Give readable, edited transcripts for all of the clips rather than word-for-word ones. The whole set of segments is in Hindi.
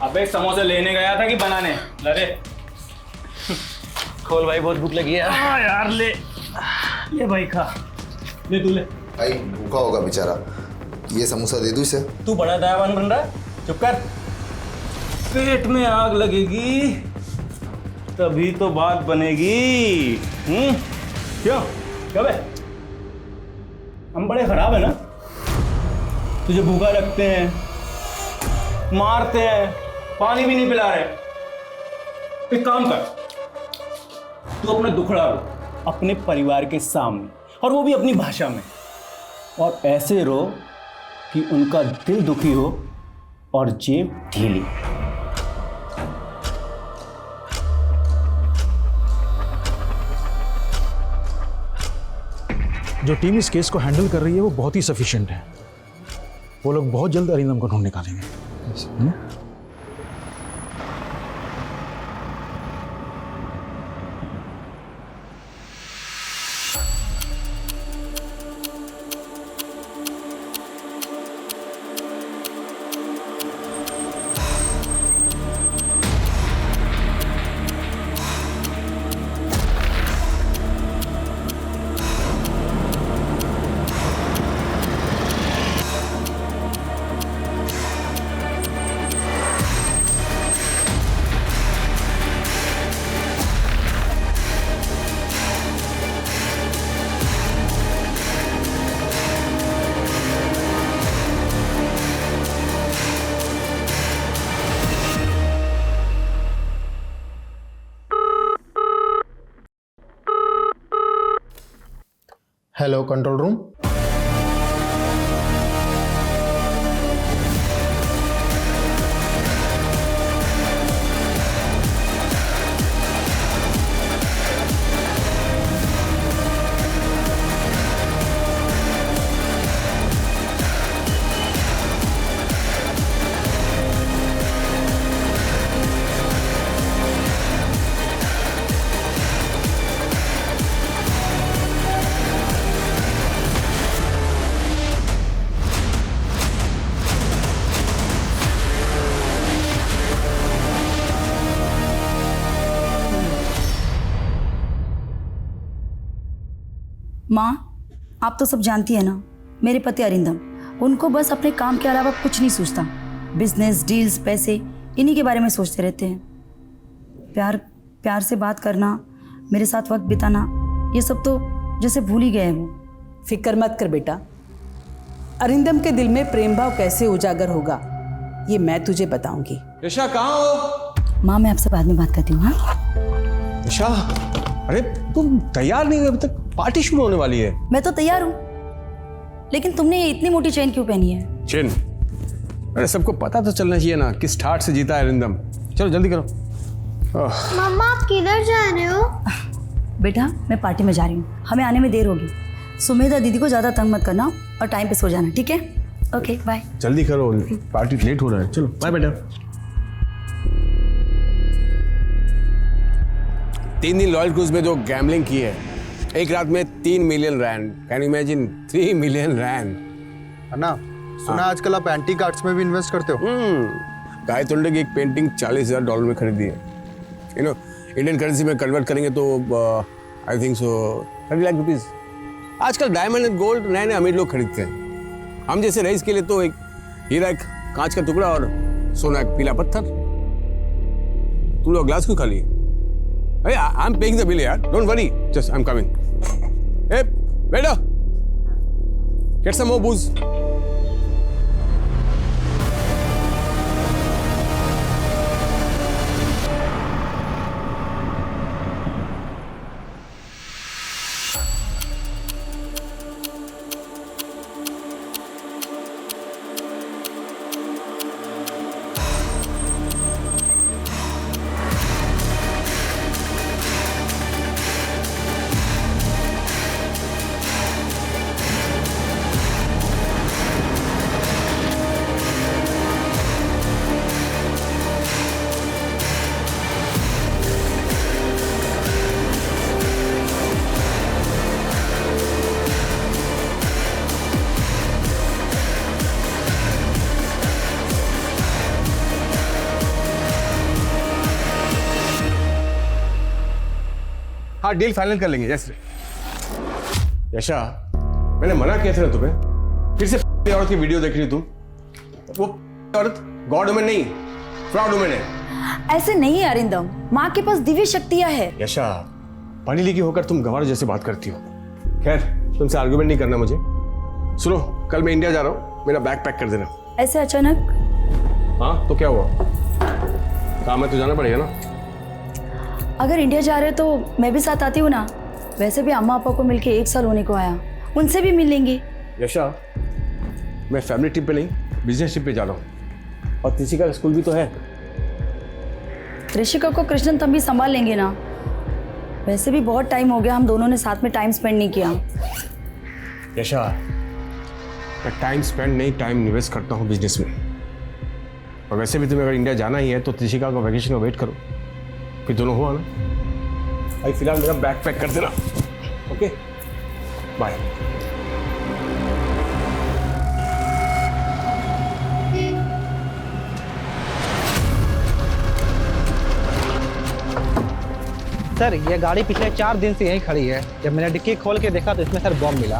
अबे समोसे लेने गया था कि बनाने? लरे खोल भाई, बहुत भूख लगी है। हाँ यार, ले भाई खा, ले तू ले। भाई भूखा होगा बेचारा, ये समोसा दे दूं इसे? तू बड़ा दयावान बन रहा है, चुप कर। पेट में आग लगेगी तभी तो बात बनेगी। क्यों क्या बे, हम बड़े खराब है ना? तुझे भूखा रखते हैं, मारते हैं, पानी भी नहीं पिला रहे। एक काम कर, तू अपना दुखड़ा रो अपने परिवार के सामने, और वो भी अपनी भाषा में, और ऐसे रो कि उनका दिल दुखी हो और जेब ढीली। जो टीम इस केस को हैंडल कर रही है वो बहुत ही सफिशिएंट है। वो लोग बहुत जल्द अरिंदम को ढूंढ निकालेंगे। Hello control room. माँ, आप तो सब जानती है ना, मेरे पति अरिंदम, उनको बस अपने काम के अलावा कुछ नहीं सूझता। बिजनेस, डील्स, पैसे, इन्हीं के बारे में सोचते रहते हैं। प्यार से बात करना, मेरे साथ वक्त बिताना, ये सब तो जैसे भूल ही गए हैं वो। फिक्र मत कर बेटा, अरिंदम के दिल में प्रेम भाव कैसे उजागर होगा ये मैं तुझे बताऊंगी। ऋषा कहाँ हो? माँ, मैं आपसे बाद में बात करती हूँ। हाँ ऋषा, अरे तुम तैयार नहीं हुए अभी तक, पार्टी शुरू होने वाली है। मैं तो तैयार हूँ, लेकिन तुमने ये इतनी मोटी चेन क्यों पहनी है? चेन? अरे सबको पता तो चलना चाहिए ना किस ठाट से जीता है अरिंदम। चलो जल्दी करो। मम्मा आप किधर जा रहे हो? बेटा, मैं पार्टी में जा रही हूँ, हमें आने में देर होगी। सुमेधा दीदी को ज़्यादा तंग मत करना और टाइम पे सो जाना, ठीक है? Okay bye. जल्दी करो, पार्टी लेट हो रहा है। चलो बाय बेटा। 3 दिन लॉयल क्रूज में जो गैम्बलिंग की है, एक रात में 3 million rand. Can you imagine? 3 million rand. Anna, सुना आजकल आप एंटीक आर्ट्स में भी इन्वेस्ट करते हो? गाय तोड़ने की एक पेंटिंग $40,000 में खरीदी है। यू नो, इंडियन करेंसी में कन्वर्ट करेंगे तो I think so 30 lakh rupees. आजकल डायमंड एंड गोल्ड नए नए अमीर लोग खरीदते हैं। हम जैसे रईस के लिए तो एक हीरा, एक कांच का टुकड़ा और सोना एक पीला पत्थर। तुम लोग ग्लास क्यों खाली? अरे I am paying the bill यार, don't worry, just I am coming. ए बेटा, गेट सम मोर बूज। हाँ डील फाइनल कर लेंगे। यस यशा, मैंने मना किया था ना तुम्हें, फिर से औरत की वीडियो देख रही तुम। वो औरत गॉड वुमन नहीं, फ्रॉड वुमन है। ऐसे नहीं है अरिंदम, माँ के पास दिव्य शक्तियां है। यशा, पढ़ी लिखी होकर तुम गंवार जैसे बात करती हो। खैर, तुमसे आर्गुमेंट नहीं करना मुझे। सुनो, कल मैं इंडिया जा रहा हूँ, मेरा बैग पैक कर देना। ऐसे अचानक? हाँ तो क्या हुआ, काम है तो जाना पड़ेगा ना। अगर इंडिया जा रहे तो मैं भी साथ आती हूँ ना। वैसे भी अम्मा पापा को मिलके 1 साल होने को आया, उनसे भी मिल लेंगे। यशा, मैं फैमिली ट्रिप पे नहीं, बिजनेस ट्रिप पे जा रहा हूँ, और त्रिशिका का स्कूल भी तो है। त्रिशिका को कृष्णन तब भी संभाल लेंगे ना। वैसे भी बहुत टाइम हो गया हम दोनों ने साथ में टाइम स्पेंड नहीं किया। यशा, मैं टाइम स्पेंड नहीं, टाइम निवेस्ट करता हूँ बिजनेस में। और वैसे भी तुम्हें अगर इंडिया जाना ही है तो त्रिशिका को वैकेशन का वेट करो, फिर दोनों हो आना। भाई फिलहाल मेरा बैग पैक कर देना। Okay, bye. सर ये गाड़ी पिछले 4 दिन से यहीं खड़ी है। जब मैंने डिक्की खोल के देखा तो इसमें सर बॉम्ब मिला।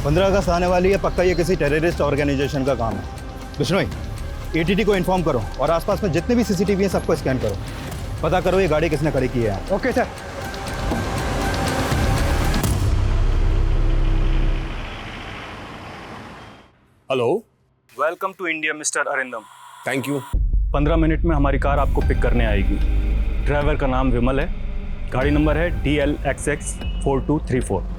पंद्रह अगस्त आने वाली है, पक्का ये किसी टेररिस्ट ऑर्गेनाइजेशन का काम है। बिश्नोई, एटीटी को इन्फॉर्म करो और आसपास में जितने भी सीसीटीवी हैं सबको स्कैन करो, पता करो ये गाड़ी किसने खड़ी की है। Okay sir. Hello, welcome to India mister Arindam. Thank you. 15 minute में हमारी कार आपको पिक करने आएगी। ड्राइवर का नाम विमल है, गाड़ी नंबर है DLXX 4234।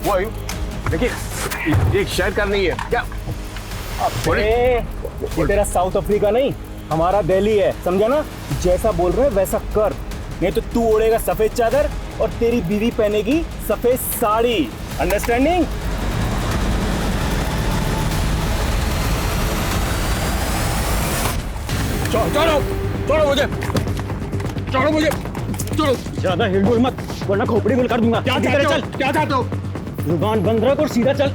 वो आयु, देखिए ये शायद कार नहीं है क्या? ये तेरा साउथ अफ्रीका नहीं, हमारा दिल्ली है, समझा ना? जैसा बोल रहे हैं वैसा कर, नहीं तो तू ओढ़ेगा सफेद चादर और तेरी बीवी पहनेगी सफेद साड़ी। अंडरस्टैंडिंग? छोड़ो छोड़ो मुझे, छोड़ो मुझे, छोड़ो। ज्यादा हिलडुल मत वरना खोपड़ी गुल कर दूंगा। क्या चाहते हो? क्या चाहते हो? जुबान बंद रख और सीधा चल।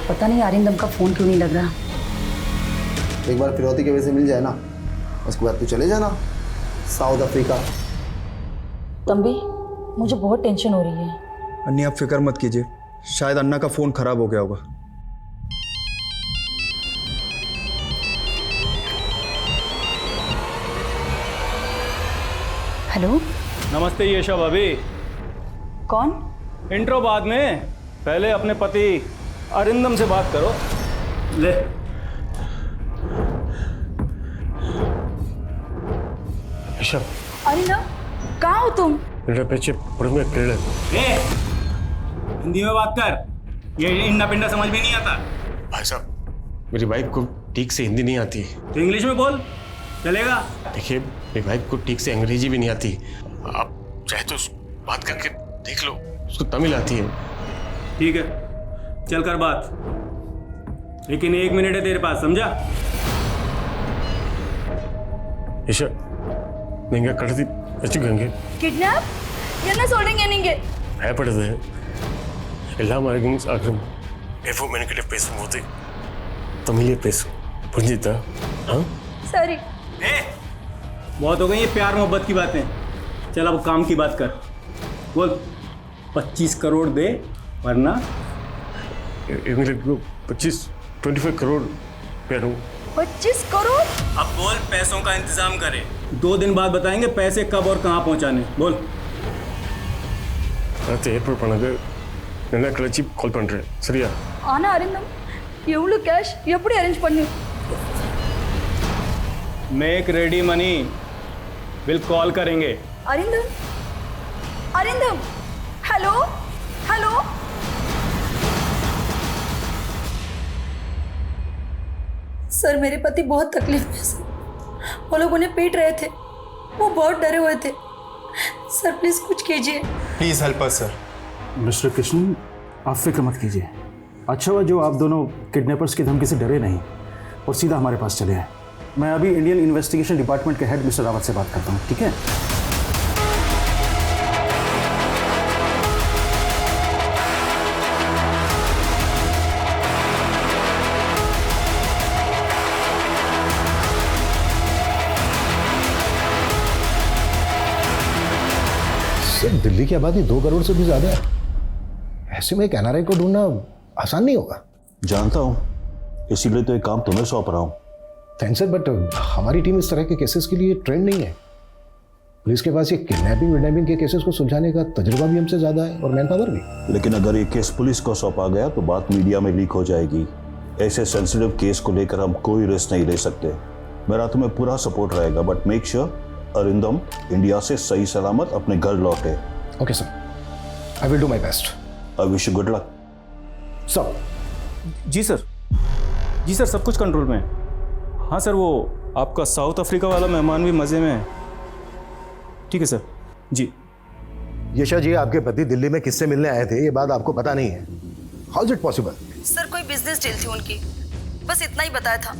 पता नहीं अरिंदम का फोन क्यों नहीं लग रहा। एक बार फिरौती के वजह से मिल जाए ना, उसके बाद तू चले जाना साउथ अफ्रीका। तंबी, मुझे बहुत टेंशन हो रही है। अन्नी आप फिक्र मत कीजिए, शायद अन्ना का फ़ोन ख़राब हो गया होगा। हेलो, नमस्ते यशा भाभी। कौन? इंट्रो बाद में, पहले अपने पति अरिंदम से बात करो। ले। यशा, अरिंदम, कहाँ हो तुम? मेरे पीछे में क्रीड़ा। हिंदी में बात कर, ये इंडा पिंडा समझ में नहीं आता। भाई साहब, मेरी वाइफ को ठीक से हिंदी नहीं आती। तो इंग्लिश में बोल, चलेगा? देखिए, मेरी वाइफ को ठीक से अंग्रेजी भी नहीं आती। आप चाहे तो बात करके देख लो, उसको तमिल आती है। ठीक है, चल कर बात, लेकिन 1 मिनट है तेरे पास, समझा? यशा, நீங்க கடத்தி வச்சுக்கோங்க. Kidnap? என்ன சொல்றீங்க நீங்க? பயப்படுது. எல்லாம் ஆர்குமெண்ட்ஸ் ஆகும். எப்போ மெனக்கிட்ட பேசும்போது தமிழே பேசு, புரிஞ்சுதா? हाँ? सॉरी। बहुत हो गई ये प्यार मोहब्बत की बातें, चल अब काम की बात कर। बोल, 25 करोड़ दे वरना। इनको 25 करोड़ पे 25 करोड़? अब बोल, पैसों का इंतजाम करे, 2 दिन बाद बताएंगे पैसे कब और कहाँ पहुँचाने। बोल। அடுத்து ஏற்பாடு பண்ணது என்ன கழிச்சு கால் பண்ணுறேன், சரியா? ஆனா அரிந்தம், எவ்வளவு கேஷ் எப்படி அரேஞ்ச் பண்ணு? Make ready money, will call करेंगे। Arindam, Arindam, hello hello. Sir, मेरे पति बहुत तकलीफ में हैं। वो लोग उन्हें पीट रहे थे, वो बहुत डरे हुए थे। सर प्लीज कुछ कीजिए। Please help us sir. Mister Krishna, आप फिक्र मत कीजिए। अच्छा हुआ जो आप दोनों किडनैपर्स की धमकी से डरे नहीं और सीधा हमारे पास चले आए। मैं अभी इंडियन इन्वेस्टिगेशन डिपार्टमेंट के हेड मिस्टर रावत से बात करता हूँ, ठीक है? सर, दिल्ली की आबादी 2 करोड़ से भी ज्यादा है। ऐसे में एक एनआरआई को ढूंढना आसान नहीं होगा। जानता हूँ, इसीलिए तो एक काम तुम्हें सौंप रहा हूँ। थैंक्स सर, बट हमारी टीम इस तरह के केसेस के लिए ट्रेंड नहीं है। पुलिस के पास ये किडनैपिंग के केसेस को सुलझाने का तजुर्बा भी हमसे ज्यादा है और मैन पावर भी। लेकिन अगर ये केस पुलिस को सौंपा गया तो बात मीडिया में लीक हो जाएगी। ऐसे सेंसिटिव केस को लेकर हम कोई रिस्क नहीं ले सकते। मेरा तुम्हें पूरा सपोर्ट रहेगा, but make sure Arindam India से सही सलामत अपने घर लौटे। Okay sir, I will do my best. I wish you good luck. Sir. जी सर, जी सर, सब कुछ कंट्रोल में है। हाँ सर, वो आपका साउथ अफ्रीका वाला मेहमान भी मज़े में है। ठीक है सर। जी। यशा जी, आपके पति दिल्ली में किससे मिलने आए थे ये बात आपको पता नहीं है। How is it possible? Sir कोई बिजनेस डील थी उनकी, बस इतना ही बताया था।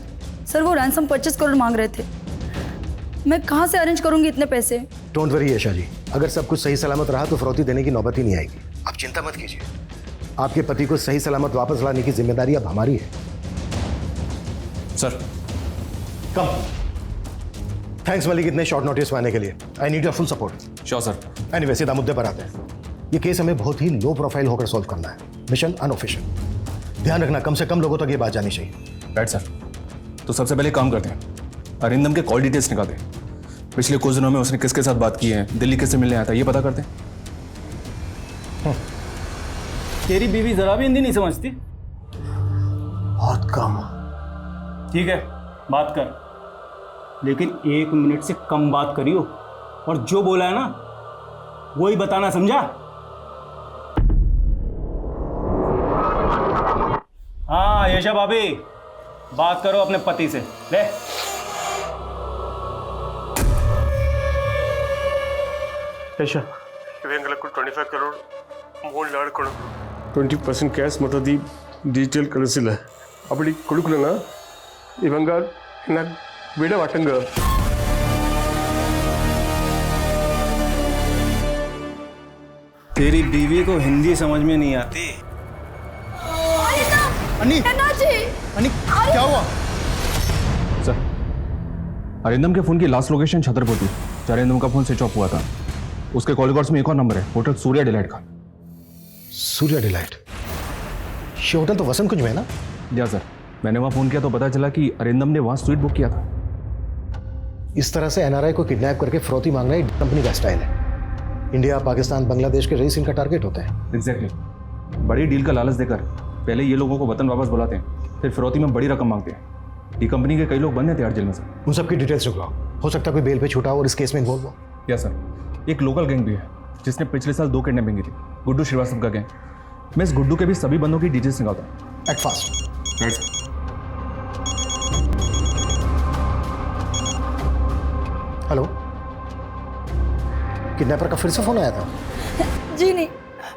सर वो रैंसम 25 करोड़ मांग रहे थे। मैं कहाँ से अरेंज करूंगी इतने पैसे? डोंट वरी यशा जी, अगर सब कुछ सही सलामत रहा तो फिरौती देने की नौबत ही नहीं आएगी। आप चिंता मत कीजिए। आपके पति को सही सलामत वापस लाने की जिम्मेदारी अब हमारी है। सर कम। थैंक्स मलिक, इतने शॉर्ट नोटिस में आने के लिए। I need your full support. Sure sir. Anyway, सीधा मुद्दे पर आते हैं। ये केस हमें बहुत ही लो प्रोफाइल होकर सॉल्व करना है। Mission unofficial. ध्यान रखना, कम से कम लोगों तक ये बात जानी चाहिए। Right sir. तो सबसे पहले काम करते हैं, अरिंदम के कॉल डिटेल्स निकालते हैं। पिछले कुछ दिनों में उसने किसके साथ बात की है, दिल्ली किससे मिलने आया था, ये पता करते हैं। तेरी बीवी जरा भी हिंदी नहीं समझती? बहुत कम। ठीक है, बात कर, लेकिन 1 मिनट से कम बात करियो, और जो बोला है ना वही बताना, समझा? हाँ यशा भाभी, बात करो अपने पति से। ले ಯಶ ಇವೆಂಗಲ 25 ಕರೋಡ್ ಮೂಲ ಲಾಡ್ಕೊಂಡು 20% ಕ್ಯಾಶ್ ಮತ್ತು ಡಿಜಿಟಲ್ ಕಳಿಸಿಲ್ಲ ಅಪ್ಪಡಿ ಕೊಡುಕಲನ ಇವಂಗ ನಾ ಬಿಡ ವಾಟಂಗ तेरी बीवी को हिंदी समझ में नहीं आती। अन्नी, अन्नी क्या हुआ? सर, अरिंदम के फोन की लास्ट लोकेशन छतरपुर थी। अरिंदम का फोन स्विच ऑफ हुआ था। उसके कॉल रिकॉर्ड्स में एक और नंबर है, होटल सूर्या डिलाइट का। सूर्या डिलाइट? ये होटल तो वसंत कुंज में है ना? या सर, मैंने वहाँ फोन किया तो पता चला कि अरिंदम ने वहाँ स्वीट बुक किया था। इस तरह से एनआरआई को किडनैप करके फिरौती मांगना एक कंपनी का स्टाइल है। इंडिया, पाकिस्तान, बांग्लादेश के रईस इनका टारगेट होते हैं। एग्जैक्टली। बड़ी डील का लालच देकर पहले ये लोगों को वतन वापस बुलाते हैं, फिर फिरौती में बड़ी रकम मांगते हैं। ये कंपनी के कई लोग बंद हैं तिहाड़ जेल में सर। उन सबकी डिटेल्स निकलाओ, हो सकता है कोई बेल पे छूटा हो और इस केस में इन्वॉल्व हो। या सर, एक लोकल गैंग भी है जिसने पिछले साल 2 किडनैपिंग की थी, गुड्डू श्रीवास्तव का गैंग। मैं इस गुड्डू के भी सभी बंदों की डिटेल्स निकालता हूँ। Act fast. Right sir. Hello, kidnapper का फिर से फोन आया था? जी नहीं,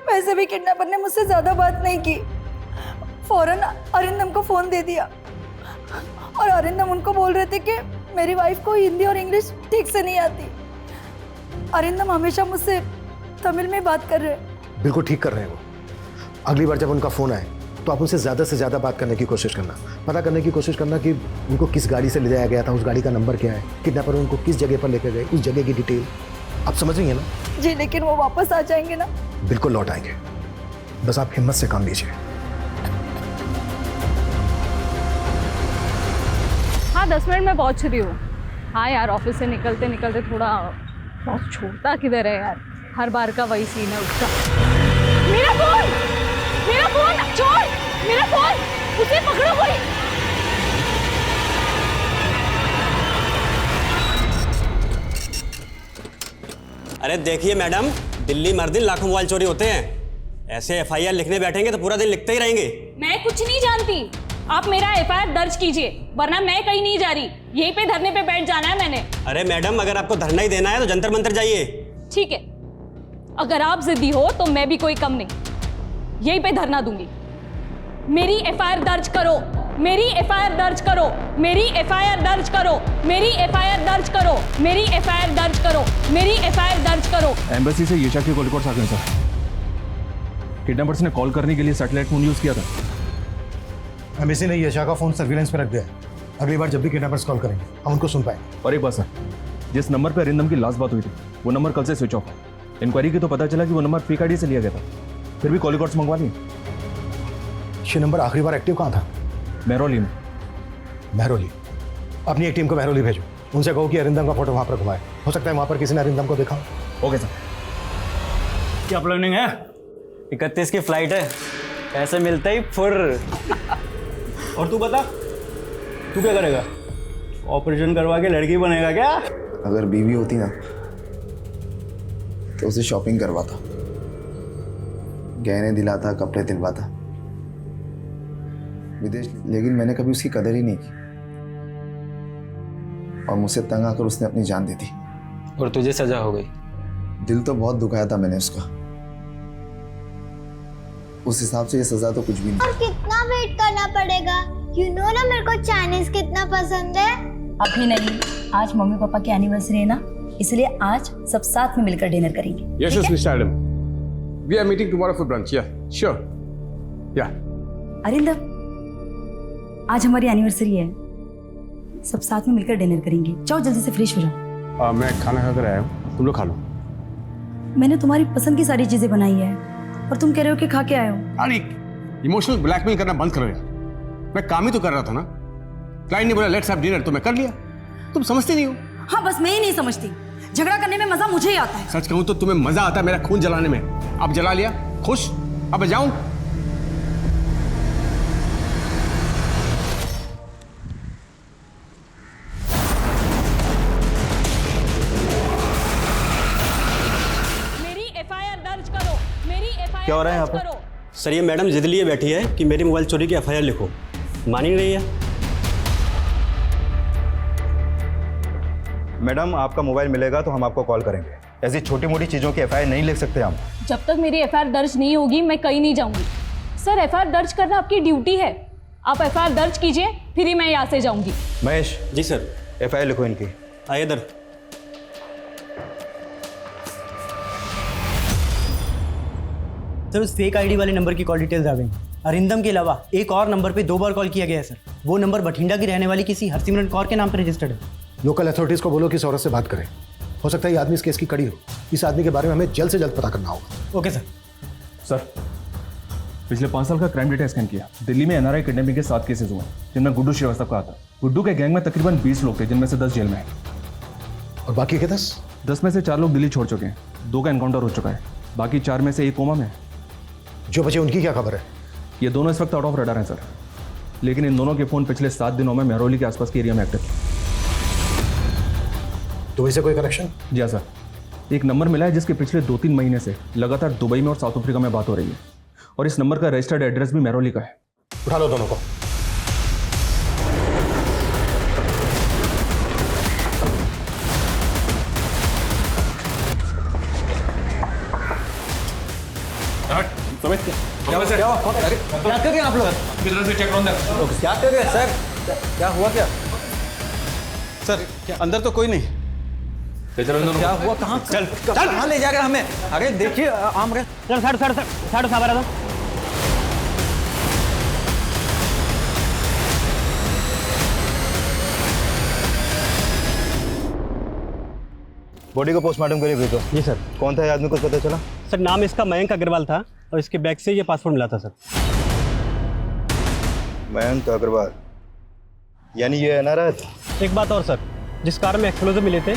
वैसे भी किडनैपर ने मुझसे ज्यादा बात नहीं की। फौरन अरिंदम को फोन दे दिया और अरिंदम उनको बोल रहे थे कि मेरी वाइफ को हिंदी और इंग्लिश ठीक से नहीं आती। अरिंदम हमेशा मुझसे तमिल में बात कर रहे हैं। बिल्कुल ठीक कर रहे हैं वो। अगली बार जब उनका फोन आए तो आप उनसे ज़्यादा से ज़्यादा बात करने की कोशिश करना, पता करने की कोशिश करना कि उनको किस गाड़ी से ले जाया गया था, उस गाड़ी का नंबर क्या है, किडनैपर उनको किस जगह पर लेकर गए, उस जगह की डिटेल। आप समझ रही हैं ना? जी, लेकिन वो वापस आ जाएंगे ना? बिल्कुल लौट आएंगे, बस आप हिम्मत से काम लीजिए। हाँ, 10 मिनट में पहुंच रही हूँ। हाँ यार, ऑफिस से निकलते निकलते थोड़ा बहुत छोड़ता किधर है यार, हर बार का वही सीन है उसका। मेरा फोन छोड़, मेरा फोन, उसे पकड़ो कोई। अरे देखिए मैडम, दिल्ली मर दिन लाखों मोबाइल चोरी होते हैं। ऐसे एफआईआर लिखने बैठेंगे तो पूरा दिन लिखते ही रहेंगे। मैं कुछ नहीं जानती, आप मेरा एफआईआर दर्ज कीजिए, वरना मैं कहीं नहीं जा रही, यहीं पे धरने पे बैठ जाना है मैंने। अरे मैडम, अगर आपको धरना ही देना है तो जंतर मंतर जाइए। ठीक है, अगर आप जिद्दी हो तो मैं भी कोई कम नहीं, यहीं पे धरना दूंगी। मेरी एफआईआर दर्ज करो, मेरी एफआईआर दर्ज करो, मेरी एफआईआर दर्ज करो, मेरी एफआईआर दर्ज करो, मेरी एफआईआर दर्ज करो, मेरी एफआईआर दर्ज करो। एम्बेसी से येशा के कॉल रिकॉर्ड्स आ गए सर। किडनैपर्स ने कॉल करने के लिए सैटेलाइट फोन यूज किया था। एम्बेसी ने येशा का फोन सर्विलेंस पे रख दिया है। अगली बार जब भी किडनैपर्स कॉल करेंगे हम उनको सुन पाएंगे। और एक बात सर, जिस नंबर पर अरिंदम की लास्ट बात हुई थी वो नंबर कल से स्विच ऑफ है। इंक्वायरी की तो पता चला कि वो नंबर फेक आईडी से लिया गया था, फिर भी कॉल रिकॉर्ड्स मंगवा लिए। ये नंबर आखिरी बार एक्टिव कहाँ था? महरौली में। महरौली? अपनी एक टीम को महरौली भेजो, उनसे कहो कि अरिंदम का फोटो वहाँ पर घुमाए। हो सकता है वहाँ पर किसी ने अरिंदम को देखा। Okay sir. क्या प्लानिंग है? 31 की फ्लाइट है, ऐसे मिलते ही फुर। और तू बता, तू क्या करेगा? ऑपरेशन करवा के लड़की बनेगा क्या? अगर बीवी होती ना तो उसे शॉपिंग करवाता, गहने दिलाता, कपड़े दिलवाता विदेश, लेकिन मैंने कभी उसकी कदर ही नहीं की और मुझसे तंग आकर उसने अपनी जान दे दी। और तुझे सजा हो गई? दिल तो बहुत दुखाया था मैंने उसका, उस हिसाब से ये सजा तो कुछ भी नहीं। और कितना वेट करना पड़ेगा? यू नो ना मेरे को चाइनीज कितना पसंद है। अभी नहीं, आज मम्मी पापा की एनिवर्सरी है ना, इसलिए आज सब साथ में मिलकर डिनर करेंगे। Yes, yes, Mr. Adam. We are meeting tomorrow for brunch. Yeah, sure. Yeah. Arindam, आज हमारी एनिवर्सरी है, सब साथ में मिलकर डिनर करेंगे। जाओ जल्दी से फ्रेश हो जाओ। मैं खाना खाकर आया हूँ, तुम लोग खा लो। मैंने तुम्हारी पसंद की सारी चीजें बनाई है और तुम कह रहे हो कि खा के आए हो। अरे इमोशनल ब्लैकमेल करना बंद करो यार। मैं काम ही तो कर रहा था ना। क्लाइंट ने बोला लेट्स हैव डिनर तो मैं कर लिया। तुम समझते नहीं हो। हाँ, बस मैं ही नहीं समझती। झगड़ा करने में मजा मुझे ही आता है। सच कहूं तो तुम्हें मजा आता है मेरा खून जलाने में। अब जला लिया, खुश? अब जाऊं? मेरी एफआईआर दर्ज करो, मेरी एफआईआर क्या हो रहा है यहाँ पर? सर, ये मैडम जिद लिए बैठी है कि मेरी मोबाइल चोरी की एफआईआर लिखो, मान ही नहीं रही है। मैडम, आपका मोबाइल मिलेगा तो हम आपको कॉल करेंगे। ऐसी छोटी मोटी चीज़ों की एफआईआर नहीं लिख सकते हम। जब तक मेरी एफआईआर दर्ज नहीं होगी मैं कहीं नहीं जाऊंगी। सर, एफआईआर दर्ज करना आपकी ड्यूटी है। आप एफआईआर दर्ज कीजिए, फिर ही मैं यहाँ से जाऊंगी। महेश। जी सर। एफआईआर लिखो इनकी। आइए इधर। सर, उस फेक आईडी वाले नंबर की कॉल डिटेल्स आ गई। अरिंदम के अलावा एक और नंबर पे 2 बार कॉल किया गया है सर। वो नंबर बठिंडा की रहने वाली किसी हरसिमरन कौर के नाम पर रजिस्टर्ड है। लोकल अथॉरिटीज़ को बोलो कि इस औरत से बात करें। हो सकता है ये आदमी इस केस की कड़ी हो। इस आदमी के बारे में हमें जल्द से जल्द पता करना होगा। Okay sir. सर, पिछले 5 साल का क्राइम डेटा स्कैन किया। दिल्ली में एनआरआई किडनैपिंग के 7 केसेस हुए, जिनमें गुड्डू श्रीवास्तव का आता। गुड्डू के गैंग में तकरीबन 20 लोग थे, जिनमें से 10 जेल में हैं। और बाकी के 10 में से 4 लोग दिल्ली छोड़ चुके हैं। 2 का एनकाउंटर हो चुका है। बाकी 4 में से 1 कोमा में है। जो बचे उनकी क्या खबर है? ये दोनों इस वक्त आउट ऑफ रडार हैं सर, लेकिन इन दोनों के फोन पिछले 7 दिनों में महरौली के आसपास के एरिया में एक्टिव। दुबई से कोई कनेक्शन? जी हाँ सर, एक नंबर मिला है जिसके पिछले 2-3 महीने से लगातार दुबई में और साउथ अफ्रीका में बात हो रही है, और इस नंबर का रजिस्टर्ड एड्रेस भी महरौली का है। उठा लो दोनों को। क्या कर रहे हैं आप लोग? किधर से चेक रहा हूं। क्या कर रहे हैं सर? क्या हुआ? क्या सर, अंदर तो कोई नहीं। क्या हुआ? कहाँ चल कहाँ ले जा रहे हैं हमें? अरे देखिए आम रहे। चल साढ़े साढ़े बॉडी को पोस्टमार्टम के लिए भेजो। जी सर। कौन था ये आदमी, कुछ पता चला? सर, नाम इसका मयंक अग्रवाल था और इसके बैग से ये पासपोर्ट मिला था सर। मयंक अग्रवाल, यानी ये एनआरआई था? एक बात और सर, जिस कार में एक्सप्लोजिव मिले थे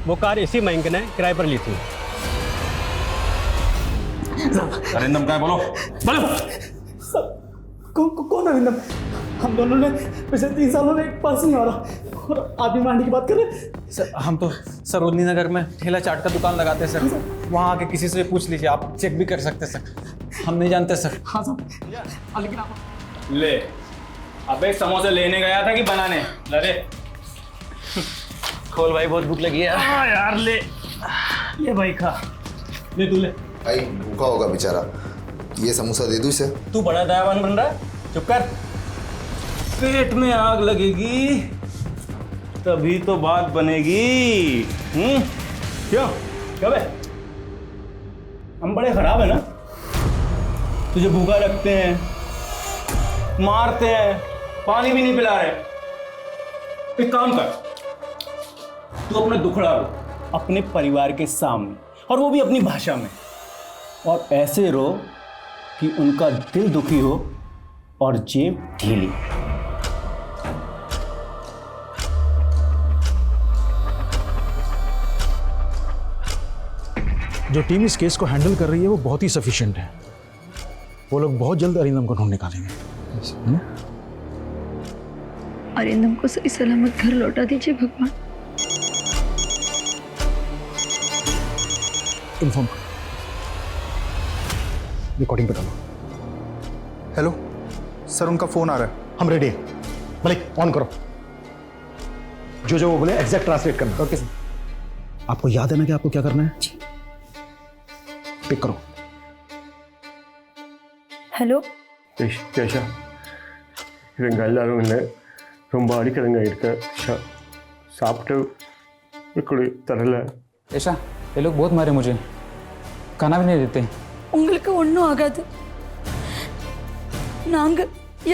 वो कार इसी मयंक ने किराए पर ली थी। अरिंदम क्या है? बोलो। कौन अरिंदम? हम दोनों ने पिछले 3 सालों में एक पर्स नहीं मारा और आदमी मारने की बात कर रहे। सर, हम तो सरोजनी नगर में ठेला चाट का दुकान लगाते हैं सर। वहाँ आके किसी से पूछ लीजिए, आप चेक भी कर सकते हैं सर। हम नहीं जानते सर। हाँ सर। लेकिन आप ले अबे समोसे लेने गया था कि बनाने? लरे खोल भाई, बहुत भूख लगी है। हाँ यार, ले भाई खा, ले तू ले। भाई भूखा होगा बेचारा, ये समोसा दे दूँ इसे? तू बड़ा दयावान बन रहा है, चुप कर। पेट में आग लगेगी तभी तो बात बनेगी। क्यों कब है? हम बड़े खराब है ना, तुझे भूखा रखते हैं, मारते हैं, पानी भी नहीं पिला रहे। एक काम कर, तू अपना दुखड़ा रो अपने परिवार के सामने, और वो भी अपनी भाषा में, और ऐसे रो कि उनका दिल दुखी हो और जेब ढीली। जो टीम इस केस को हैंडल कर रही है वो बहुत ही सफिशिएंट है। वो लोग बहुत जल्द अरिंदम को ढूंढ निकालेंगे। अरिंदम को सही सलामत घर लौटा दीजिए भगवान। इन्फॉर्म करो, रिकॉर्डिंग पे डालो। हेलो सर, उनका फोन आ रहा है। हम रेडी हैं। मलिक ऑन करो, जो वो बोले एग्जैक्ट ट्रांसलेट करना। Okay sir. आपको याद है ना कि आपको क्या करना है? पिक करो। हेलो கேஷா, இவங்க எல்லாரும் இல்லை, ரொம்ப அடிக்கிறங்க இருக்க சாப்பிட்டு இப்படி தரல। ऐशा, ये लोग बहुत मारे मुझे, खाना भी नहीं देते। உங்களுக்கு ஒன்றும் ஆகாது, நாங்க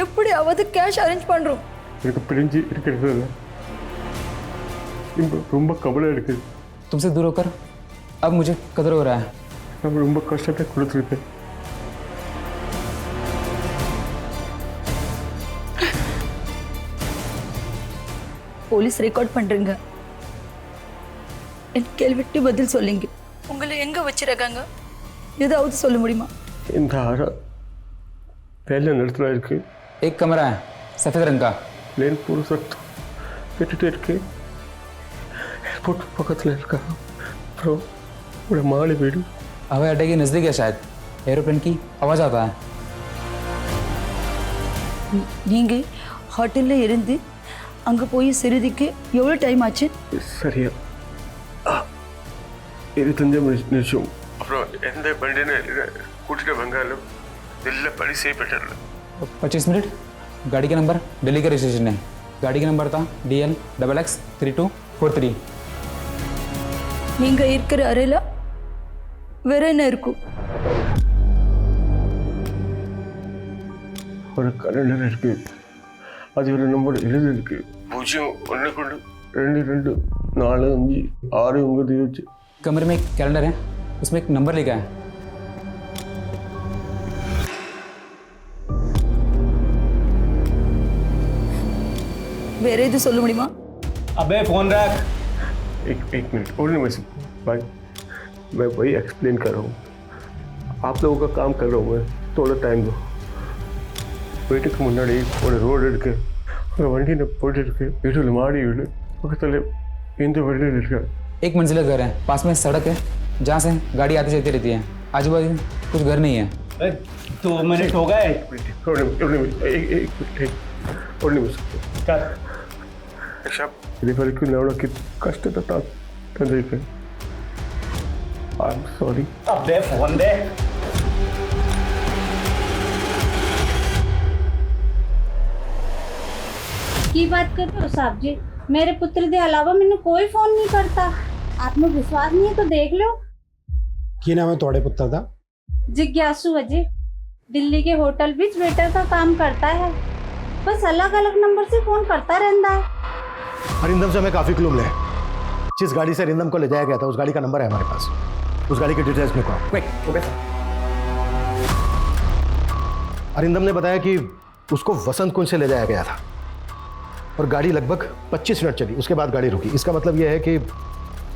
எப்படியாவது கேஷ் அரேஞ்ச் பண்றோம்। எனக்கு பிரிஞ்சு இருக்கிறது இல்லை, ரொம்ப கவலை இருக்குது। तुमसे दूर होकर अब मुझे कदर हो रहा है। हम ரொம்ப கஷ்டத்தை கொடுத்துருக்கேன்। போலீஸ் ரெக்கார்ட் பண்றீங்க, என் கேள்விக்கு பதில் சொல்லுங்க। உங்களை எங்க வச்சிருக்காங்க, ஏதாவது சொல்ல முடியுமா? இந்த ஆறா पहले नड़ता इருக்கு। एक कमरा है सफेद रंग का, प्लेन पूरा सख्त पेटिटे इருக்கு, एयरपोर्ट पकड़ले इरुका, प्रो पूरा माले वीடு। हवाई अड्डे के नजदीक है, शायद एरोप्लेन की आवाज आता है। நீங்க ஹோட்டல்ல இருந்து அங்க போய் சிறுதிக்கு எவ்வளவு டைம் ஆச்சு? சரியா 25 நிமிஷம்। அப்புறம் எந்த பண்டினை கூட்டிட்டு வந்தாலும் दिल्ली बड़ी से पेट्रोल 25 मिनट। गाड़ी का नंबर दिल्ली का रजिस्ट्रेशन है। गाड़ी का नंबर था DL XX3243। நீங்க இருக்கிற அறையில வேற என்ன இருக்கும்? ஒரு கலண்டர் இருக்கு, அது ஒரு நம்பர் எழுதிருக்கு, 01122456 कमरे में एक कैलेंडर है, उसमें एक नंबर लिखा है। வேற எது சொல்ல முடியுமா? अबे फोन रख। एक मिनट और नहीं भाई, मैं वही एक्सप्लेन कर रहा हूँ, आप लोगों का काम कर रहा हूँ मैं, थोड़ा टाइम दो। வீட்டுக்கு முன்னாடி ஒரு ரோடு இருக்கு, ஒரு வண்டியில் போயிட்டு இருக்கு, வீட்டில் மாடி வீடு பக்கத்தில் இந்த வண்டியில் இருக்கு। एक मंजिला घर है, पास में सड़क है जहाँ से गाड़ी आती जाती रहती है, आजू बाजू कुछ घर नहीं है। 2 मिनट हो गए। और निमिष इदिवరకు నాకు కష్టత తండ్రికి आई एम सॉरी। अबे फोन दे। की बात करते हो साहब जी, मेरे पुत्र के अलावा मैंने कोई फोन नहीं करता। आपने विश्वास नहीं है तो देख लो। की नाम है तोड़े पुत्र का? जिज्ञासु अजय, दिल्ली के होटल बीच वेटर का काम करता है, बस अलग अलग नंबर से फोन करता रहता है। अरिंदम से हमें काफी क्लू मिले। जिस गाड़ी से अरिंदम को ले जाया गया था उस गाड़ी का नंबर है हमारे पास, उस गाड़ी की डिटेल्स में कहो। अरिंदम ने बताया कि उसको वसंत कुंज से ले जाया गया था और गाड़ी लगभग 25 मिनट चली, उसके बाद गाड़ी रुकी। इसका मतलब यह है कि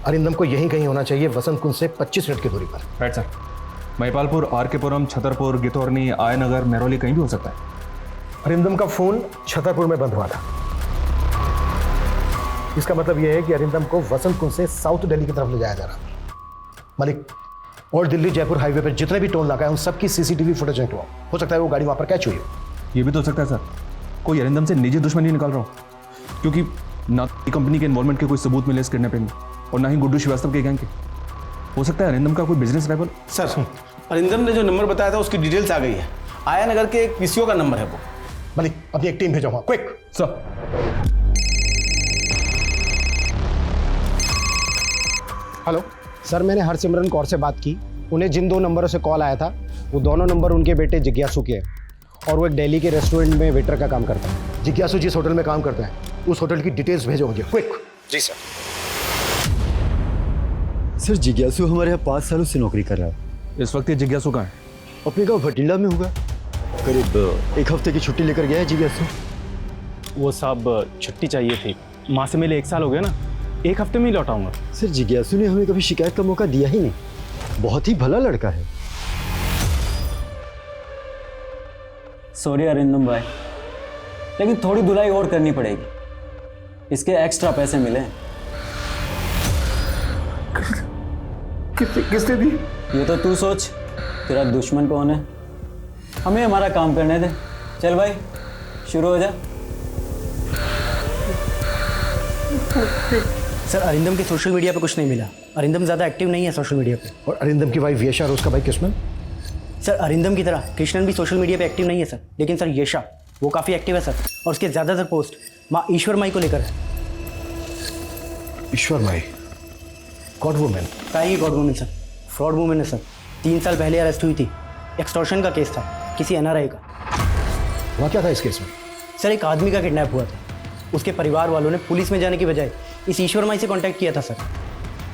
अरिंदम को यहीं कहीं होना चाहिए, वसंत कुंज से 25 मिनट की दूरी पर। Right sir. महिपालपुर, आरकेपुरम, छतरपुर, गितौरनी, आयनगर, मेहरौली कहीं भी हो सकता है। अरिंदम का फोन छतरपुर में बंद हुआ था, इसका मतलब यह है कि अरिंदम को वसंत कुंज से साउथ दिल्ली की तरफ ले जाया जा रहा था। मलिक, और दिल्ली जयपुर हाईवे पर जितने भी टोल नाका है उन सबकी सीसीटीवी फुटेज निकलवाओ, हो सकता है वो गाड़ी वहां पर कैच हुई हो। ये भी तो हो सकता है सर। कोई अरिंदम से निजी दुश्मनी निकाल रहा हूँ, क्योंकि ना कंपनी के इन्वॉल्वमेंट के कोई सबूत मिले इस किडनैपिंग में, और ना ही गुड्डू श्रीवास्तव के गैंग के। हो सकता है अरिंदम का कोई बिजनेस राइवल। सर, अरिंदम ने जो नंबर बताया था उसकी डिटेल्स आ गई है। आया नगर के एक पीसीओ का नंबर है वो। मलिक, अपनी एक टीम भेजो वहाँ, क्विक। सर। हेलो सर, मैंने हरसिमरन कौर से बात की। उन्हें जिन 2 नंबरों से कॉल आया था वो दोनों नंबर उनके बेटे जिज्ञासु के हैं, और वो एक दिल्ली के रेस्टोरेंट में वेटर का काम करता है। जिज्ञासु जिस होटल में काम करता है उस होटल की डिटेल्स भेजो मुझे, क्विक। जी सर। सर, जिज्ञासु हमारे यहाँ 5 सालों से नौकरी कर रहा है। इस वक्त ये जिज्ञासु कहाँ है? अपने गाँव भटिंडा में होगा। करीब 1 हफ्ते की छुट्टी लेकर गया है जिज्ञासु। वो साहब छुट्टी चाहिए थी, माँ से मिले 1 साल हो गया ना, 1 हफ्ते में ही लौटाऊंगा। सर, जिज्ञासु ने हमें कभी शिकायत का मौका दिया ही नहीं, बहुत ही भला लड़का है। सॉरी अरिंदम भाई, लेकिन थोड़ी धुलाई और करनी पड़ेगी, इसके एक्स्ट्रा पैसे मिले। किसने दी? ये तो तू सोच, तेरा दुश्मन कौन है? हमें हमारा काम करने दे। चल भाई, शुरू हो जा। सर, अरिंदम के सोशल मीडिया पे कुछ नहीं मिला। अरिंदम ज़्यादा एक्टिव नहीं है सोशल मीडिया पे। और अरिंदम की वाइफ यशा और उसका भाई कृष्णन? सर, अरिंदम की तरह कृष्णन भी सोशल मीडिया पे एक्टिव नहीं है सर, लेकिन सर यशा वो काफ़ी एक्टिव है सर, और उसके ज़्यादातर पोस्ट माँ ईश्वर माई को लेकर है। ईश्वर माई गॉड वुमेन? काहे God women sir, fraud women है सर। 3 साल पहले अरेस्ट हुई थी, एक्सटॉर्शन का केस था किसी NRI का। वहाँ क्या था इस केस में? सर, एक आदमी का किडनैप हुआ था। उसके परिवार वालों ने पुलिस में जाने की बजाय इस ईश्वर माई से कांटेक्ट किया था सर,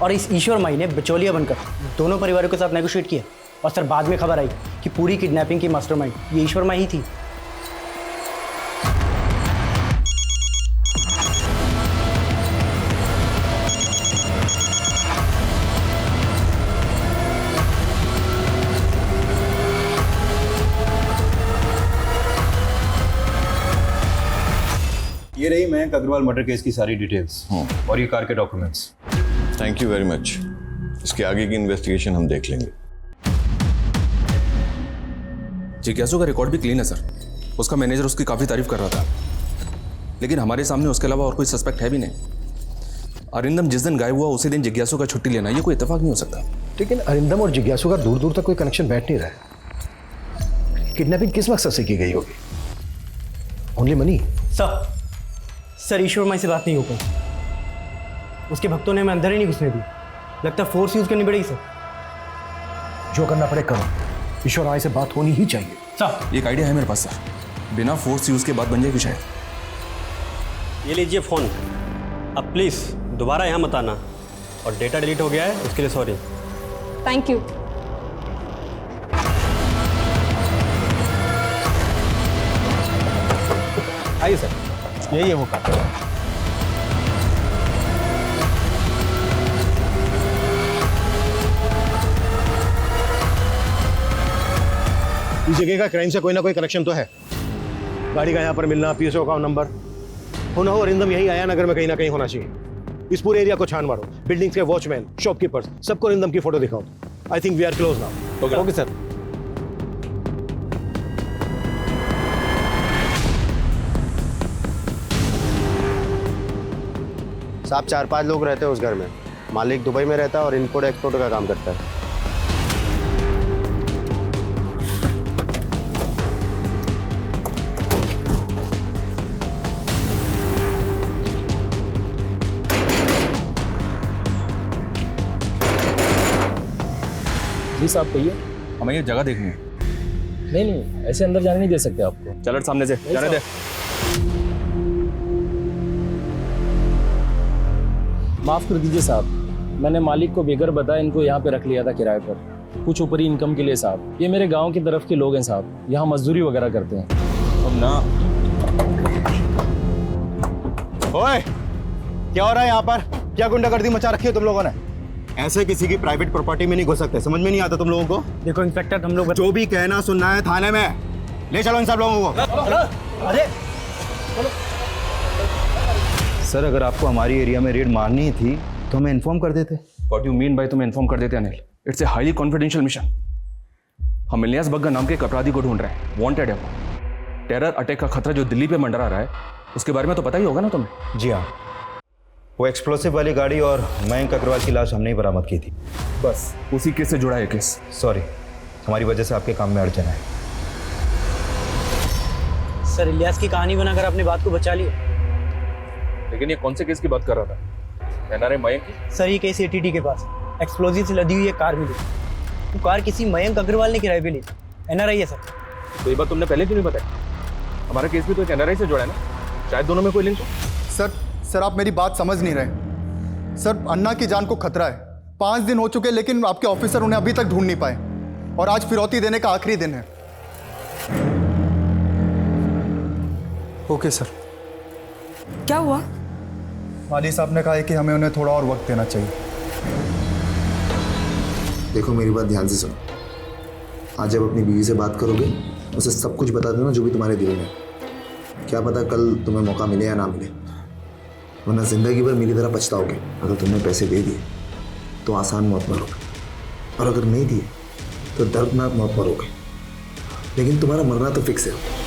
और इस ईश्वर माई ने बिचौलिया बनकर दोनों परिवारों के साथ नेगोशिएट किया, और सर बाद में खबर आई कि पूरी किडनैपिंग की मास्टरमाइंड ये ईश्वर माई ही थी। ये रही मयंक अग्रवाल मर्डर केस की सारी डिटेल्स और ये कार के documents. Thank you very much. इसके आगे की इन्वेस्टिगेशन हम देख लेंगे। जिज्ञासु का रिकॉर्ड भी क्लीन है सर। उसका मैनेजर उसकी काफ़ी तारीफ कर रहा था, लेकिन हमारे सामने उसके अलावा और कोई सस्पेक्ट है भी नहीं। अरिंदम जिस दिन गायब हुआ उसी दिन जिज्ञासु का छुट्टी लेना, ये कोई इत्तेफाक नहीं हो सकता। लेकिन अरिंदम और जिज्ञासु का दूर दूर तक कोई कनेक्शन बैठ नहीं रहा है। किडनैपिंग किस मकसद से की गई होगी? Only money? सर ईश्वर माई से बात नहीं हो पाई। उसके भक्तों ने हमें अंदर ही नहीं घुसने दी। लगता है फोर्स यूज करनी पड़ेगी सर। जो करना पड़े करो, ईश्वर माई से बात होनी ही चाहिए। सर, एक आइडिया है मेरे पास सर, बिना फोर्स यूज के बाद बन जाएगी शायद। ये लीजिए फ़ोन। अब प्लीज़ दोबारा यहाँ मत आना, और डेटा डिलीट हो गया है उसके लिए सॉरी। Thank you. आइए सर, यही है वो काम। इस जगह का क्राइम से कोई ना कोई कनेक्शन तो है। गाड़ी का यहाँ पर मिलना, पीएसओ का नंबर होना हो, अरिंदम यही आया नगर में कहीं ना कहीं होना चाहिए। इस पूरे एरिया को छान मारो, बिल्डिंग्स के वॉचमैन, शॉपकीपर्स, सबको अरिंदम की फोटो दिखाओ। I think we are close now. Okay sir. साहब 4-5 लोग रहते हैं उस घर में। मालिक दुबई में रहता है और इम्पोर्ट एक्सपोर्ट का काम करता है। जी साहब कहिए। हमें ये जगह देखनी है। नहीं, ऐसे अंदर जाने नहीं दे सकते आपको। चलो सामने से जाने दे। माफ़ कर दीजिए साहब, मैंने मालिक को बेगर बताया इनको यहाँ पे रख लिया था किराए पर, कुछ ऊपरी इनकम के लिए साहब। ये मेरे गांव की तरफ के लोग हैं साहब, यहाँ मजदूरी वगैरह करते हैं। अब ना ओए, क्या हो रहा है यहाँ पर? क्या गुंडागर्दी मचा रखी है तुम लोगों ने? ऐसे किसी की प्राइवेट प्रॉपर्टी में नहीं घुस सकते, समझ में नहीं आता तुम लोगों को? देखो इंस्पेक्टर, हम लोग जो भी कहना सुनना है थाने में ले चलो इन सब लोगों को। अरे सर, अगर आपको हमारी एरिया में रेड मारनी थी तो हमें इन्फॉर्म कर देते। व्हाट यू मीन बाय तुम्हें इन्फॉर्म कर देते Anil? It's a highly confidential mission. हम इलियास बग्गा नाम के एक अपराधी को ढूंढ रहे हैं, वांटेड है वो। टेरर अटैक का खतरा जो दिल्ली पे मंडरा रहा है, उसके बारे में तो पता ही होगा ना तुम्हें? जी हाँ, वो एक्सप्लोसिव वाली गाड़ी और मयंक अग्रवाल की लाश हमने ही बरामद की थी। बस उसी केस से जुड़ा है केस। सॉरी, हमारी वजह से आपके काम में अड़चन है। सर, इलियास की कहानी बनाकर आपने बात को बचा लिया। लेकिन ये कौन से केस की बात कर रहा था? एनआरआई मयंक की? सर, ये केस एटीटी के पास एक्सप्लोजिव से लदी हुई एक कार मिली। वो कार किसी मयंक अग्रवाल ने किराए पे ली। एनआरआई है सर। तो ये बात तुमने पहले क्यों नहीं बताई? हमारा केस भी तो एक एनआरआई से जुड़ा है ना, शायद दोनों में कोई लिंक हो। सर आप मेरी बात समझ नहीं रहे। सर अन्ना की जान को खतरा है। 5 दिन हो चुके लेकिन आपके ऑफिसर उन्हें अभी तक ढूंढ नहीं पाए और आज फिरौती देने का आखिरी दिन है। Okay sir. क्या हुआ? वाली साहब ने कहा है कि हमें उन्हें थोड़ा और वक्त देना चाहिए। देखो मेरी बात ध्यान से सुनो। आज जब अपनी बीवी से बात करोगे उसे सब कुछ बता देना जो भी तुम्हारे दिल में। क्या पता कल तुम्हें मौका मिले या ना मिले, वरना जिंदगी भर मेरी तरह पछताओगे। अगर तुमने पैसे दे दिए तो आसान मौत मरोगे, और अगर नहीं दिए तो दर्दनाक मौत मरोगे। लेकिन तुम्हारा मरना तो फिक्स है।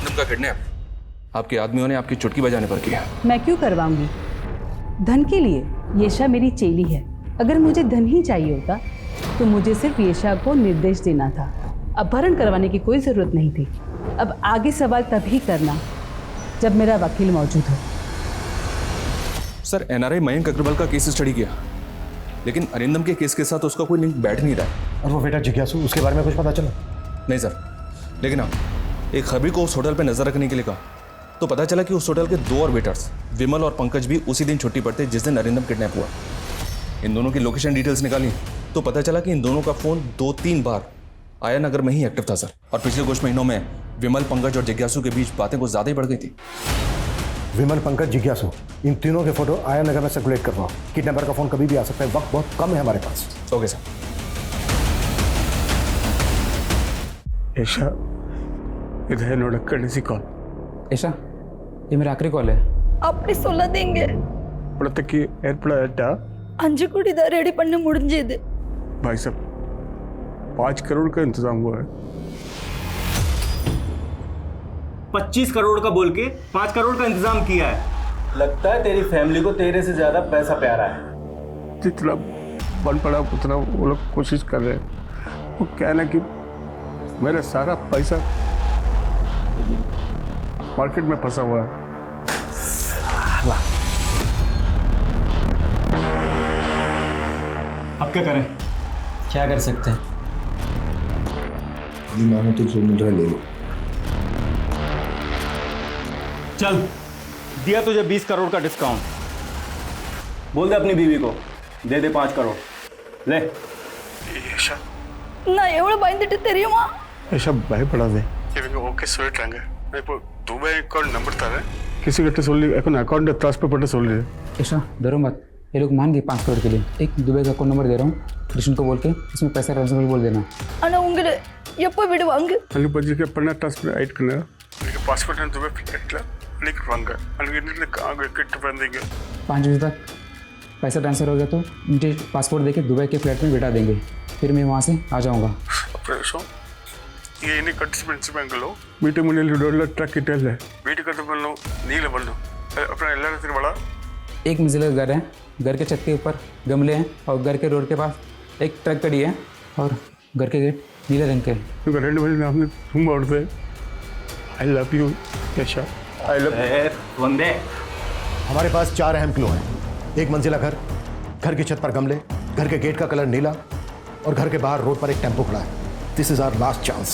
का किडनैप आपके आदमियों ने आपकी चुटकी बजाने पर किया। मैं क्यों करवाऊंगी? धन के लिए? येशा मेरी चेली है। अगर मुझे धन ही चाहिए होता तो मुझे सिर्फ येशा को निर्देश देना था। अपहरण करवाने की कोई जरूरत नहीं थी। अब आगे सवाल तभी करना जब मेरा वकील मौजूद हो। सर, एनआरआई मयंक अग्रवाल का केस स्टडी किया, लेकिन अरिंदम के केस के साथ उसका कोई लिंक बैठ नहीं रहा है। और वो बेटा जिज्ञासु, उसके बारे में कुछ पता चला? नहीं सर, लेकिन हाँ, एक खबरी को उस होटल पर नजर रखने के लिए कहा तो पता चला कि उस होटल के 2 और वेटर्स विमल और पंकज भी उसी दिन छुट्टी पर थे जिस दिन अरिंदम किडनैप हुआ। इन दोनों की लोकेशन डिटेल्स निकाली तो पता चला कि इन दोनों का फोन 2-3 बार आया नगर में ही एक्टिव था सर। और पिछले कुछ महीनों में विमल, पंकज और जिज्ञासु के बीच बातें कुछ ज्यादा ही बढ़ गई थी। विमल, पंकज, जिज्ञासु, इन तीनों के फोटो आया नगर में सर्कुलेट करवाओ। किडनैपर का फोन कभी भी आ सकता है, वक्त बहुत कम है हमारे पास। Okay sir. ऐशा इधर नोड़कणसी कॉल। ऐशा, ये मेरा आखिरी कॉल है। अपने 16 देंगे की एयरपोर्ट अंजू रेडी पड़ने मुड़े दे। भाई साहब 5 करोड़ का इंतजाम हुआ है। 25 करोड़ का बोल के 5 करोड़ का इंतजाम किया है। लगता है तेरी फैमिली को तेरे से ज्यादा पैसा प्यारा है। जितना बन पड़ा उतना वो लोग कोशिश कर रहे हैं। वो क्या है ना कि मेरा सारा पैसा मार्केट में फंसा हुआ है। अब क्या करें? क्या कर सकते हैं? मानो तो जो मिल रहा है ले लो। चल, दिया तुझे 20 करोड़ का डिस्काउंट। बोल दे अपनी बीवी को दे दे 5 करोड़। ले। ऐशा ना एवढं बांधिட்டு தெரியுமா? ऐशा பயப்படாதே. இவங்க ஓகே சொல்லிட்டாங்க. நான் இப்போ துபாய் அக்கௌண்ட் நம்பர் தரேன். किसी கிட்ட சொல்லி अकाउंट ट्रांसफर பண்ண சொல்லு. ऐशा डरो मत, ये लोग मान गए 5 करोड़ के लिए। एक दुबई का अकाउंट नंबर दे रहा हूँ, कृष्ण को बोल के इसमें पैसा ट्रांसफर बोल देना। ஆனா உங்களை எப்போ விடுவாங்க? அங்க பட்ஜெட் பண்ண ट्रांसफर ऐड करना. मेरे पासपोर्ट है दुबई फ्लाइट लिख वांगा. अनगे निकले कहां किट बंदेंगे. 5 बजे तक पैसा ट्रांसफर हो गया तो मुझे पासपोर्ट देके दुबई के फ्लैट में बिठा देंगे, फिर मैं वहाँ से आ जाऊँगा। ये इन्हीं कंटिस्पेंट्स बैंकलो मीटिंग मुझे डॉलर ट्रक की टेल है वीट करते बनो नीले बनो अपना एल्ला रहते बड़ा। एक मंजिला घर है, घर के छत के ऊपर गमले हैं और घर के रोड के पास एक ट्रक खड़ी है और घर के गेट नीले रंग के। क्योंकि रेंड वाले नाम ने तुम बोलते I love you Aisha. I love Vande. हमारे पास 4 अहम क्लू हैं। एक मंजिला घर, घर की छत पर गमले, घर के गेट का कलर नीला और घर के बाहर रोड पर एक टेम्पो खड़ा है। This is our last chance.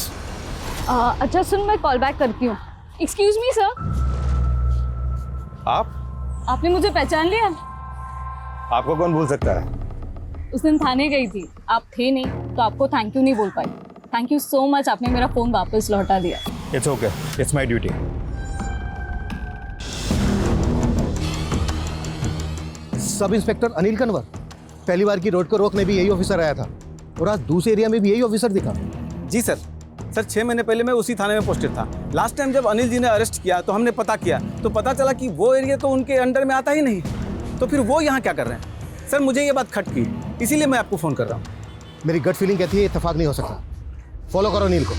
अच्छा सुन, मैं कॉल बैक करती हूँ। Excuse me sir. आपने मुझे पहचान लिया? आपको कौन भूल सकता है? उस दिन थाने गई थी, आप थे नहीं तो आपको थैंक यू नहीं बोल पाई। थैंक यू सो मच, आपने मेरा फ़ोन वापस लौटा दिया। It's okay, it's my duty. Sub inspector Anil Kanwar, पहली बार की रोड को रोकने भी यही ऑफिसर आया था और आज दूसरे एरिया में भी यही ऑफिसर दिखा। जी सर। सर 6 महीने पहले मैं उसी थाने में पोस्टेड था। लास्ट टाइम जब अनिल जी ने अरेस्ट किया तो हमने पता किया तो पता चला कि वो एरिया तो उनके अंडर में आता ही नहीं, तो फिर वो यहाँ क्या कर रहे हैं? सर मुझे ये बात खटकी, इसीलिए मैं आपको फ़ोन कर रहा हूँ। मेरी गट फीलिंग कहती है इत्तेफाक नहीं हो सकता। फॉलो करो नील को।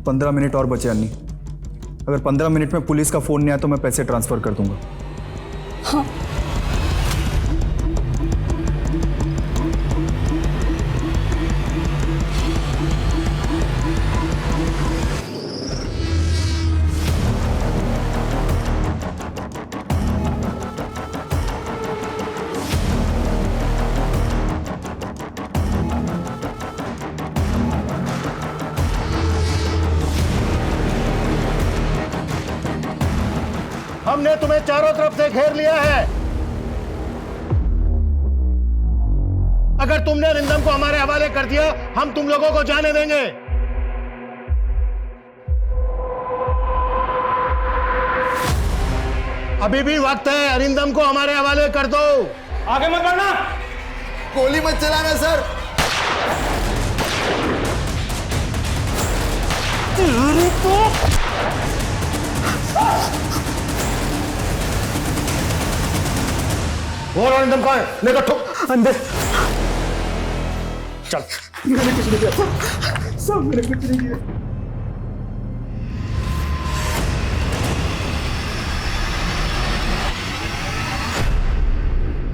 15 मिनट और बचे अन्नी। अगर 15 मिनट में पुलिस का फ़ोन नहीं आया तो मैं पैसे ट्रांसफ़र कर दूंगा। हाँ। हमने तुम्हें चारों तरफ से घेर लिया है। अगर तुमने अरिंदम को हमारे हवाले कर दिया हम तुम लोगों को जाने देंगे। अभी भी वक्त है, अरिंदम को हमारे हवाले कर दो। आगे मत बढ़ना। गोली मत चलाना सर। और अरिंदम कहाँ है? लेकर ठोक अंदर। चल। मैंने कुछ नहीं किया सर, मैंने कुछ नहीं किया।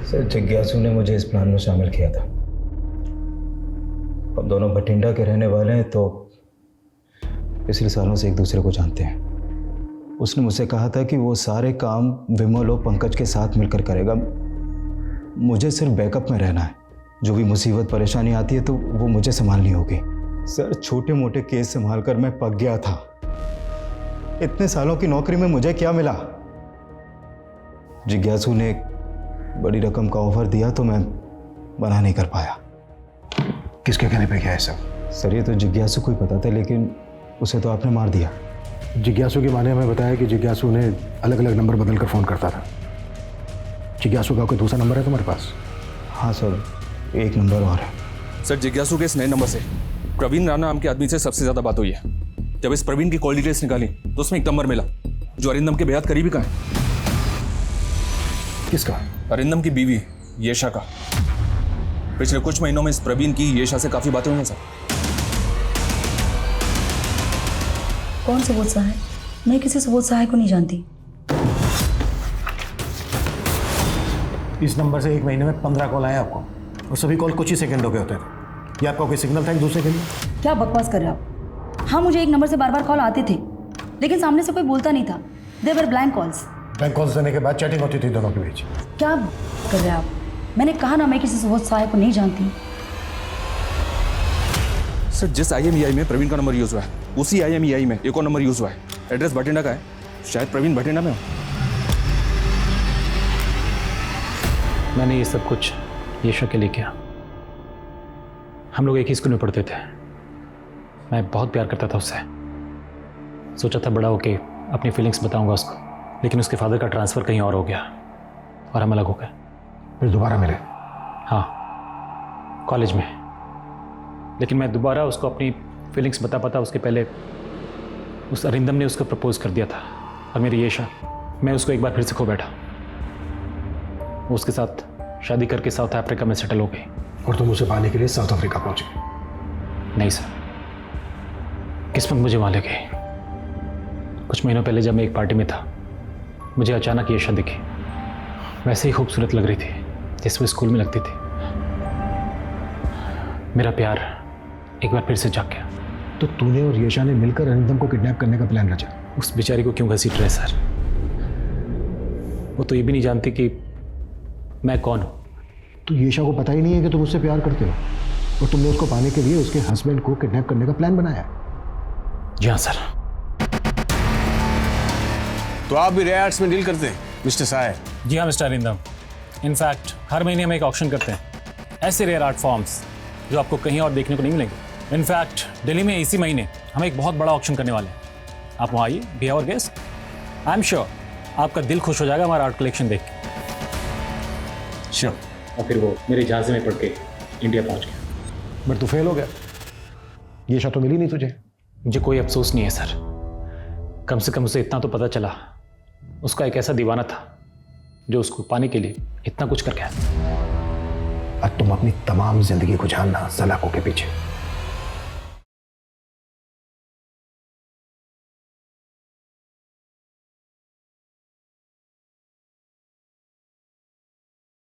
सर जिज्ञासु ने मुझे इस प्लान में शामिल किया था। हम दोनों भटिंडा के रहने वाले हैं तो पिछले सालों से एक दूसरे को जानते हैं। उसने मुझसे कहा था कि वो सारे काम विमल और पंकज के साथ मिलकर करेगा। मुझे सिर्फ बैकअप में रहना है। जो भी मुसीबत परेशानी आती है तो वो मुझे संभालनी होगी। सर छोटे मोटे केस संभाल कर मैं पक गया था। इतने सालों की नौकरी में मुझे क्या मिला? जिज्ञासु ने एक बड़ी रकम का ऑफर दिया तो मैं मना नहीं कर पाया। किसके कहने पे क्या है सब? सर ये तो जिज्ञासु को ही पता था, लेकिन उसे तो आपने मार दिया। जिज्ञासु की माँ ने हमें बताया कि जिज्ञासु ने अलग अलग नंबर बदल कर फ़ोन करता था। जिज्ञासु का कोई दूसरा नंबर है तुम्हारे पास? हाँ सर, एक नंबर और है। सर जिज्ञासु के इस नए नंबर से प्रवीण राणा नाम के आदमी से सबसे ज़्यादा बात हुई है। जब इस प्रवीण की कॉल डिटेल्स निकाली तो उसमें एक नंबर मिला जो अरिंदम के बेहद करीबी का है। किसका? अरिंदम की बीवी येशा का। पिछले कुछ महीनों में इस प्रवीण की येशा से काफ़ी बातें हुई हैं सर। कौन सुबोध सहाय? मैं किसी सुबोध सहाय को नहीं जानती। इस नंबर से एक महीने में 15 कॉल आए आपको, और सभी कॉल कुछ ही सेकंडों के होते थे। ये आपका कोई सिग्नल था एक दूसरे के लिए? क्या बकवास कर रहे हो आप? हाँ मुझे एक नंबर से बार बार कॉल आते थे, लेकिन सामने से कोई बोलता नहीं था। There were blank calls. Blank calls देने के बाद चैटिंग होती थी दोनों के बीच। क्या कर रहे हैं आप? मैंने कहा ना मैं किसी सुबोध सहाय को नहीं जानती। सर जिस IMEI में प्रवीण का नंबर यूज़ हुआ है उसी IMEI में एक और नंबर यूज़ हुआ है। एड्रेस भटिंडा का है। शायद प्रवीण भटिंडा में हो। मैंने ये सब कुछ येशा के लिए किया। हम लोग एक ही स्कूल में पढ़ते थे। मैं बहुत प्यार करता था उससे। सोचा था बड़ा होके अपनी फीलिंग्स बताऊंगा उसको, लेकिन उसके फादर का ट्रांसफ़र कहीं और हो गया और हम अलग हो गए। फिर दोबारा मिले? हाँ, कॉलेज में। लेकिन मैं दोबारा उसको अपनी फीलिंग्स बता उसके पहले उस अरिंदम ने उसको प्रपोज कर दिया था। और मेरी येशा, मैं उसको एक बार फिर से खो बैठा। वो उसके साथ शादी करके साउथ अफ्रीका में सेटल हो गई। और तुम उसे पाने के लिए साउथ अफ्रीका पहुंच गए? नहीं सर, किस्मत मुझे वहाँ ले गई। कुछ महीनों पहले जब मैं एक पार्टी में था, मुझे अचानक येशा दिखी। वैसे ही खूबसूरत लग रही थी जैसे वो स्कूल में लगती थी। मेरा प्यार एक बार फिर से जाग गया। तो तूने और येशा ने मिलकर अरिंदम को किडनैप करने का प्लान रचा? उस बेचारी को क्यों घसीट रहे सर? वो तो ये भी नहीं जानती कि मैं कौन हूँ। तो येशा को पता ही नहीं है कि तुम उससे प्यार करते हो, और तुमने उसको पाने के लिए उसके हस्बैंड को किडनैप करने का प्लान बनाया? जी हाँ सर। तो आप भी रेयर आर्ट्स में डील करते हैं मिस्टर साय? जी हाँ मिस्टर अरिंदम। इनफैक्ट हर महीने हम एक ऑक्शन करते हैं, ऐसे रेयर आर्ट फॉर्म्स जो आपको कहीं और देखने को नहीं मिलेंगे। इनफैक्ट दिल्ली में इसी महीने हम एक बहुत बड़ा ऑक्शन करने वाले हैं। आप वहाँ आइए, be our guest. I am sure आपका दिल खुश हो जाएगा हमारा आर्ट कलेक्शन देख के। श्योर। और फिर वो मेरे झांसे में पड़ के इंडिया पहुंच गया। बट तू फेल हो गया, येशा तो मिली नहीं तुझे। मुझे कोई अफसोस नहीं है सर, कम से कम उसे इतना तो पता चला उसका एक ऐसा दीवाना था जो उसको पाने के लिए इतना कुछ कर गया। अब तुम अपनी तमाम जिंदगी को जानना सलाखों के पीछे।